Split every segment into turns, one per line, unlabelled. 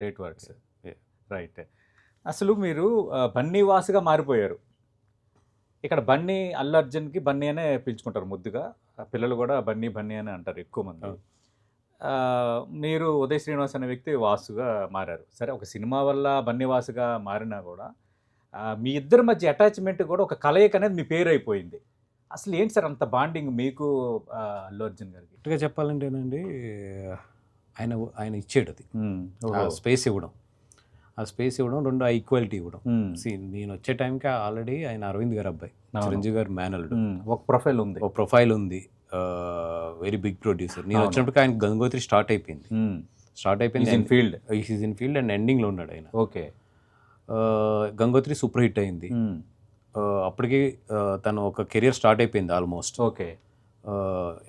Great work sir. Right. అసలు మీరు బన్నీవాసుగా మారిపోయారు. ఇక్కడ బన్నీ అల్లు అర్జున్‌కి బన్నీ అనే పిలుచుకుంటారు ముద్దుగా. పిల్లలు కూడా బన్నీ, బన్నీ అని అంటారు ఎక్కువ మంది. మీరు ఉదయ్ శ్రీనివాస్ అనే వ్యక్తి వాసుగా మారారు. సరే ఒక సినిమా వల్ల బన్నీవాసుగా మారినా కూడా మీ ఇద్దరి మధ్య అటాచ్‌మెంట్ కూడా ఒక కలయిక అనేది మీ పేరైపోయింది. అసలు ఏంటి సార్ అంత బాండింగ్ మీకు అల్లు అర్జున్ గారికి?
కరెక్ట్‌గా చెప్పాలంటేనండి ఆయన ఆయన ఇచ్చాడు అది. ఆ స్పేస్ ఇవ్వడం. ఆ స్పేస్ ఇవ్వడం, 2 ఆ ఈక్వాలిటీ ఇవ్వడం. నేను వచ్చే టైంకి ఆల్రెడీ ఆయన అరవింద్ గారి అబ్బాయి, చిరంజీవి గారి మేనల్లుడు.
ఒక ప్రొఫైల్ ఉంది.
ఒక ప్రొఫైల్ ఉంది. Very big producer. నేను వచ్చినప్పటికి ఆయన గంగోత్రి స్టార్ట్ అయిపోయింది.
ఫీల్డ్
ఇన్ ఫీల్డ్ అండ్ ఎండింగ్లో ఉన్నాడు ఆయన.
ఓకే.
గంగోత్రి సూపర్ హిట్ అయింది. అప్పటికి తను ఒక కెరియర్ స్టార్ట్ అయిపోయింది ఆల్మోస్ట్.
ఓకే.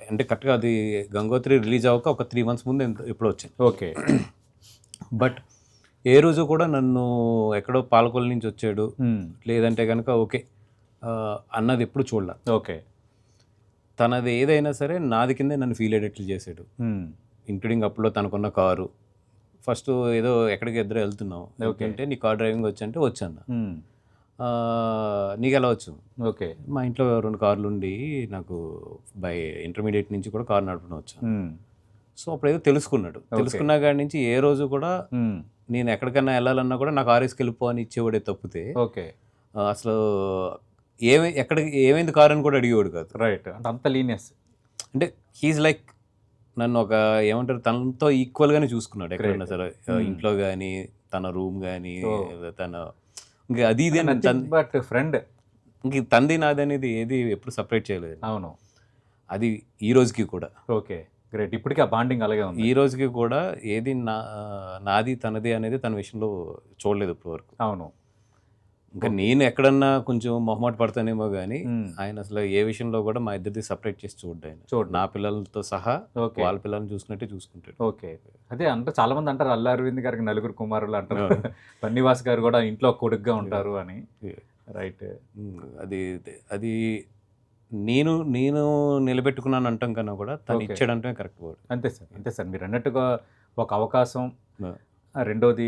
అంటే కరెక్ట్గా అది గంగోత్రి రిలీజ్ అవ్వక ఒక 3 months ముందు ఎప్పుడో వచ్చింది.
ఓకే.
బట్ ఏ రోజు కూడా నన్ను ఎక్కడో పాలకొల్లు నుంచి వచ్చాడు లేదంటే కనుక ఓకే అన్నది ఎప్పుడు చూడాల.
ఓకే.
తనది ఏదైనా సరే నాది కిందే నన్ను ఫీల్ అయ్యేటట్లు చేసాడు. ఇంక్లూడింగ్ అప్పులో తనకున్న కారు. ఫస్ట్ ఏదో ఎక్కడికి ఇద్దరు వెళ్తున్నాం అంటే నీ కార్ డ్రైవింగ్ వచ్చంటే వచ్చాను. నీకు ఎలా వచ్చు?
ఓకే.
మా ఇంట్లో 2 కార్లు ఉండి నాకు బై ఇంటర్మీడియట్ నుంచి కూడా కారు నడపడం వచ్చాను. సో అప్పుడు ఏదో తెలుసుకున్నాడు. తెలుసుకున్నా కాడి నుంచి ఏ రోజు కూడా నేను ఎక్కడికైనా వెళ్ళాలన్నా కూడా నాకు ఆర్ఎస్కి వెళ్ళిపో అని ఇచ్చేవాడే తప్పితే
ఓకే
అసలు ఎక్కడికి ఏమైంది కారు అని కూడా అడిగేవాడు కాదు.
రైట్. అంటే అంత లీనియస్.
అంటే హీజ్ లైక్ నన్ను ఒక ఏమంటారు తనతో ఈక్వల్గానే చూసుకున్నాడు ఎక్కడైనా సరే. ఇంట్లో కానీ తన రూమ్ కానీ తన ఇంకా అది ఇది
బట్ ఫ్రెండ్
ఇంక తంది నాది అనేది ఏది ఎప్పుడు సపరేట్ చేయలేదు.
అవును.
అది ఈ రోజుకి కూడా.
ఓకే. గ్రేట్. ఇప్పటికీ ఆ బాండింగ్ అలాగే ఉంది.
ఈ రోజుకి కూడా ఏది నాది తనది అనేది తన విషయంలో చూడలేదు ఇప్పటివరకు.
అవును.
ఇంకా నేను ఎక్కడన్నా కొంచెం మొహమాట పడతానేమో కానీ ఆయన అసలు ఏ విషయంలో కూడా మా ఇద్దరిది సపరేట్ చేసి చూడు. నా పిల్లలతో సహా వాళ్ళ పిల్లల్ని చూసుకున్నట్టే చూసుకుంటాడు.
ఓకే. అదే అంటే చాలా మంది అంటారు అల్లు అరవింద్ గారికి 4 కుమారులు అంటారు. బన్నీవాస్ గారు కూడా ఇంట్లో కొడుకుగా ఉంటారు అని. రైట్.
అది అది నేను నిలబెట్టుకున్నాను అంటాం కన్నా కూడా తను ఇచ్చాడంటే కరెక్ట్ వర్డ్.
అంతే సార్. అంతే సార్. మీరు అన్నట్టుగా ఒక అవకాశం, రెండోది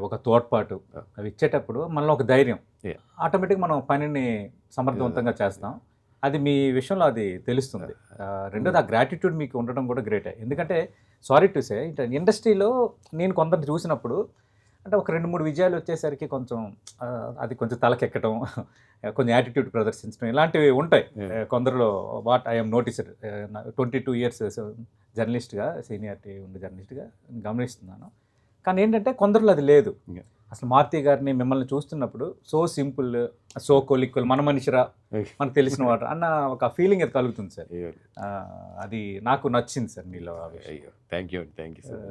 ఒక తోడ్పాటు అవి ఇచ్చేటప్పుడు మనలో ఒక ధైర్యం, ఆటోమేటిక్గా మనం పనిని సమర్థవంతంగా చేస్తాం. అది మీ విషయంలో అది తెలుస్తుంది. రెండోది ఆ గ్రాటిట్యూడ్ మీకు ఉండడం కూడా గ్రేటే. ఎందుకంటే సారీ టు సే ఇండస్ట్రీలో నేను కొందరిని చూసినప్పుడు అంటే ఒక 2-3 విజయాలు వచ్చేసరికి కొంచెం అది కొంచెం తలకెక్కడం, కొంచెం యాటిట్యూడ్ ప్రదర్శించడం ఇలాంటివి ఉంటాయి కొందరిలో. వాట్ ఐఎమ్ నోటీస్డ్ 22 years జర్నలిస్ట్గా, సీనియారిటీ ఉండే జర్నలిస్ట్గా గమనిస్తున్నాను. కానీ ఏంటంటే కొందరిలో అది లేదు. అసలు మారుతి గారిని మిమ్మల్ని చూస్తున్నప్పుడు సో సింపుల్, సో కొలిక్వల్, మన మనిషిరా, మనకు తెలిసిన వాడు అన్న ఒక ఫీలింగ్ అది కలుగుతుంది సార్. అది నాకు నచ్చింది సార్ మీలో.
Thank you sir.